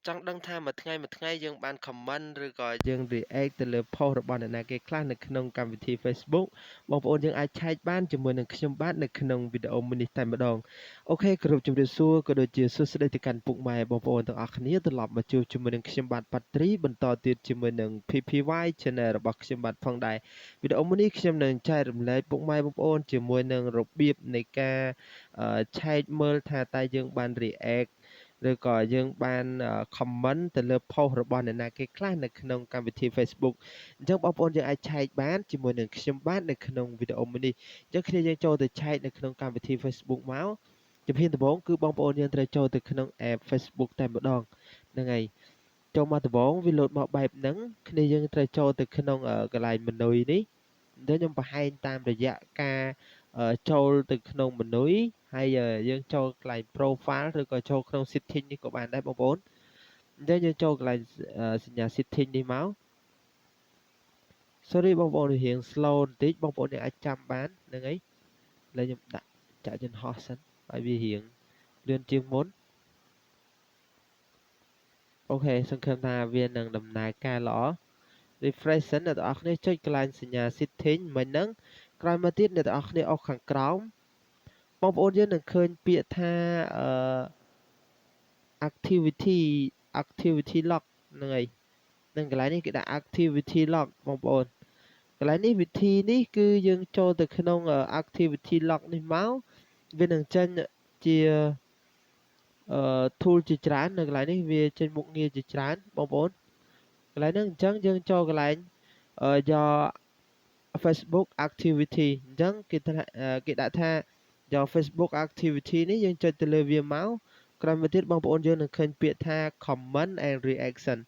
ចង់ដឹងថាមួយថ្ងៃយើងបាន comment ឬក៏យើង react ទៅលើ post របស់អ្នកណាគេខ្លះនៅក្នុងកម្មវិធី Facebook បងប្អូនយើងអាចឆែកបានជាមួយនឹងខ្ញុំបាទនៅក្នុងវីដេអូមួយនេះតែម្ដងអូខេគោរពជំរាបសួរក៏ដូចជាសួស្តីទៅកាន់ពុកម៉ែបងប្អូនទាំងអស់គ្នាត្រឡប់មកជួបជាមួយនឹងខ្ញុំបាទប៉ាត្រីបន្តទៀតជាមួយនឹង PPY Channel របស់ខ្ញុំបាទផងដែរវីដេអូមួយនេះខ្ញុំនឹងចែករំលែកពុកម៉ែបងប្អូនជាមួយនឹងរបៀបនៃការឆែកមើលថាតើយើងបាន react ឬក៏យើងបាន comment ទៅលើ post របស់អ្នកណាគេខ្លះនៅក្នុងកម្មវិធី Facebook អញ្ចឹងបងប្អូនយើងអាចឆែកបានជាមួយនឹងខ្ញុំបាទនៅក្នុងវីដេអូមួយនេះអញ្ចឹងគ្នាយើងចូលទៅឆែកនៅក្នុងកម្មវិធី Facebook មកជំហានដំបូងគឺបងប្អូនយើងត្រូវចូលទៅក្នុង app Facebook តែម្ដងហ្នឹងហើយចូលមកដំបូងវាលោតមកបែបហ្នឹងគ្នាយើងត្រូវចូលទៅក្នុងកន្លែង menu នេះអញ្ចឹងខ្ញុំបង្ហាញតាមរយៈការចូលទៅក្នុង menu ហើយយើងចូលកន្លែង profile ឬក៏ចូលក្នុង setting នេះក៏បានដែរបងប្អូនអញ្ចឹងយើងចូលកន្លែងសញ្ញា setting នេះមក sorry បងប្អូនរៀង slow បន្តិចបងប្អូនយើងអាចចាំបានហ្នឹងហើយឥឡូវខ្ញុំដាក់ចាក់យន្តហោះសិនឲ្យវារៀងលឿនជាងមុនអូខេសង្ឃឹមថាវានឹងដំណើរការល្អ refresh សិនអ្នកទាំងអស់គ្នាចុចកន្លែងសញ្ញា setting មិញហ្នឹងក្រោយមកទៀតអ្នកទាំងអស់គ្នាអុសខាងក្រោមបងប្អូនយើងនឹងឃើញពាក្យថាactivity lock ហ្នឹងហើយនឹងកន្លែងនេះគេដាក់ activity lock បងប្អូនកន្លែងនេះវិធីនេះគឺយើងចូលទៅក្នុង activity lock នេះមកវានឹងចេញជាtool ជាច្រើននៅកន្លែងនេះវាចេញមុខងារជាច្រើនបងប្អូនកន្លែងហ្នឹងអញ្ចឹងយើងចូលកន្លែងយក Facebook activity អញ្ចឹងគេដាក់ថាយក Facebook activity នេះយើងចុចទៅលើវាមកក្រោយមកទៀតបងប្អូនយើងនឹងឃើញពាក្យថា comment and reaction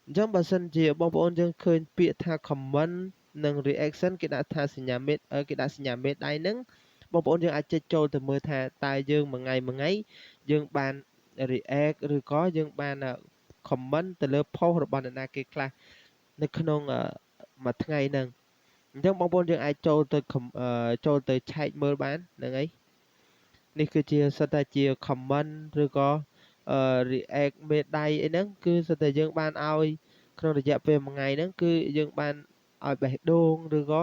អញ្ចឹងបើសិនជាបងប្អូនយើងឃើញពាក្យថា comment និង reaction គេដាក់ថាសញ្ញាមេគេដាក់សញ្ញាមេដៃហ្នឹងបងប្អូនយើងអាចចុចចូលទៅមើលថាតើយើងមួយថ្ងៃយើងបាន react ឬក៏យើងបាន comment ទៅលើ post របស់អ្នកណាគេខ្លះនៅក្នុងមួយថ្ងៃហ្នឹងអញ្ចឹងបងប្អូនយើងអាចចូលទៅឆែកមើលបានហ្នឹងហើយនេះគឺជាសិតតែជា comment ឬក៏react មេដៃអីហ្នឹងគឺសិតតែយើងបានឲ្យក្នុងរយៈពេលមួយថ្ងៃហ្នឹងគឺយើងបានឲ្យបេះដូងឬក៏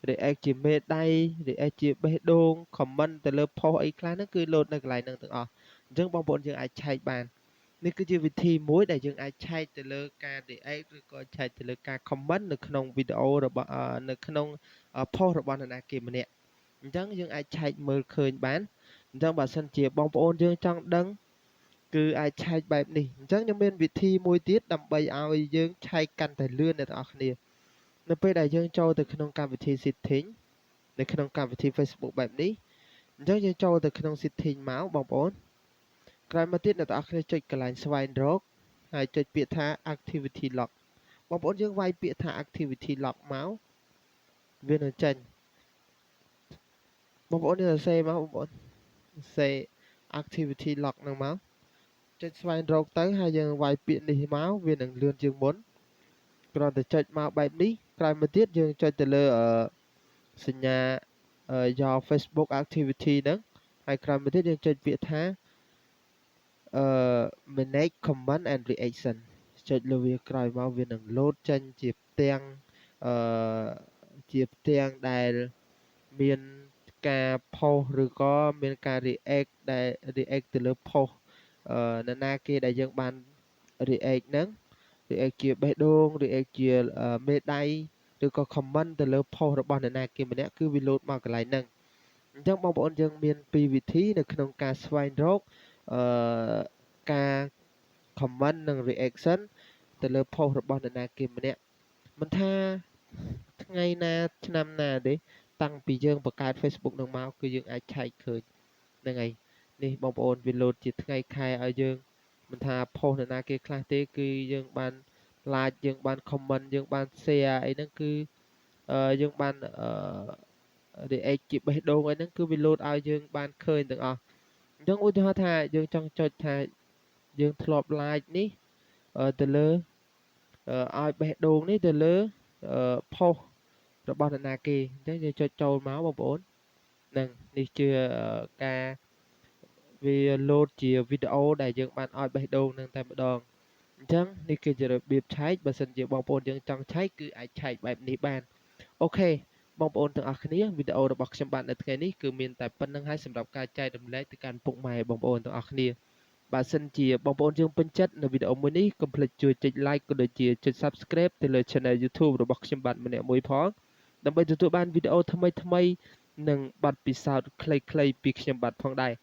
react ជាមេដៃ react ជាបេះដូង comment ទៅលើ post អីខ្លះហ្នឹងគឺលោតនៅកន្លែងហ្នឹងទាំងអស់អញ្ចឹងបងប្អូនយើងអាចឆែកបាននេះគឺជាវិធីមួយដែលយើងអាចឆែកទៅលើការ react ឬក៏ឆែកទៅលើការ comment នៅក្នុងវីដេអូរបស់នៅក្នុង post របស់នរណាគេម្នាក់អញ្ចឹងយើងអាចឆែកមើលឃើញបានអញ្ចឹងបើសិនជាបងប្អូនយើងចង់ដឹងគឺអាចឆែកបែបនេះអញ្ចឹងខ្ញុំមានវិធីមួយទៀតដើម្បីឲ្យយើងឆែកកាន់តែលឿនអ្នកទាំងអស់គ្នានៅពេលដែលយើងចូលទៅក្នុងកម្មវិធី setting នៅក្នុងកម្មវិធី Facebook បែបនេះអញ្ចឹងយើងចូលទៅក្នុង setting មកបងប្អូនក្រោយមកទៀតអ្នកទាំងអស់គ្នាចុចកន្លែងស្វែងរកហើយចុចពាក្យថា activity lock បងប្អូនយើងវាយពាក្យថា activity lock មកវានឹងចេញបងប្អូនយើងសរសេរមកបងប្អូនសេ activity lock ហ្នឹងមកចុចស្វែងរកទៅហើយយើងវាយពាក្យនេះមកវានឹងលឿនជាងមុនគ្រាន់តែចុចមកបែបនេះក្រោយមកទៀតយើងចុចទៅលើសញ្ញាយក Facebook activity ហ្នឹងហើយក្រោយមកទៀតយើងចុចពាក្យថាmanage comment and reaction ចុចលើវាក្រោយមកវានឹងលោតចេញជាផ្ទាំងជាផ្ទាំងដែលមានការ post ឬក៏មានការ react ដែល react ទៅលើ post នរណាគេដែលយើងបាន react ហ្នឹង react ជាបេះដូង react ជាមេដៃឬក៏ comment ទៅលើ post របស់នរណាគេម្នាក់គឺវាលោតមកកន្លែងហ្នឹងអញ្ចឹងបងប្អូនយើងមានពីរវិធីនៅក្នុងការស្វែងរកការ comment និង reaction ទៅលើ post របស់នរណាគេម្នាក់មិនថាថ្ងៃណាឆ្នាំណាទេតាំងពីយើងបង្កើត Facebook នឹងមកគឺយើងអាចឆែកឃើញហ្នឹងហើយនេះបងប្អូនវាលោតជាថ្ងៃខែឲ្យយើងមិនថា post នរណាគេខ្លះទេគឺយើងបាន like យើងបាន comment យើងបាន share អីហ្នឹងគឺយើងបានreact ជាបេះដូងអីហ្នឹងគឺវាលោតឲ្យយើងបានឃើញទាំងអស់អញ្ចឹងឧទាហរណ៍ថាយើងចង់ចុចថាយើងធ្លាប់ like នេះទៅលើឲ្យបេះដូងនេះទៅលើpost របស់នរណាគេអញ្ចឹងយើងចុចចូលមកបងប្អូននឹងនេះជាការវាលោតជាវីដេអូដែលយើងបានឲ្យបេះដូងនឹងតែម្ដង ចឹងនេះគឺជារបៀបឆែកបើសិនជាបងប្អូនយើងចង់ឆែកគឺអាចឆែកបែបនេះបានអូខេបងប្អូនទាំងអស់គ្នាវីដេអូរបស់ខ្ញុំបាទនៅថ្ងៃនេះគឺមានតែប៉ុណ្្នឹងហើយសម្រាប់ការចែករំលែកទៅកាន់ពុកម៉ែបងប្អូនទាំងអស់គ្នាបើសិនជាបងប្អូនយើងពេញចិត្តនៅវីដេអូមួយនេះកុំភ្លេចជួយចុច like ក៏ដូចជាចុច subscribe ទៅលើ channel YouTube របស់ខ្ញុំបាទម្នាក់មួយផងដើម្បីទទួលបានវីដេអូថ្មីៗនិងបទពិសោធន៍ខ្លីៗពីខ្ញុំបាទផងដែរ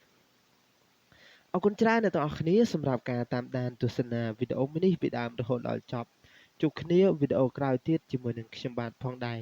អរគុណច្រើនអ្នកទាំងអស់គ្នាសម្រាប់ការតាមដានទស្សនាវីដេអូមួយនេះពីដើមរហូតដល់ចប់ជួបគ្នាវីដេអូក្រោយទៀតជាមួយនឹងខ្ញុំបាទផងដែរ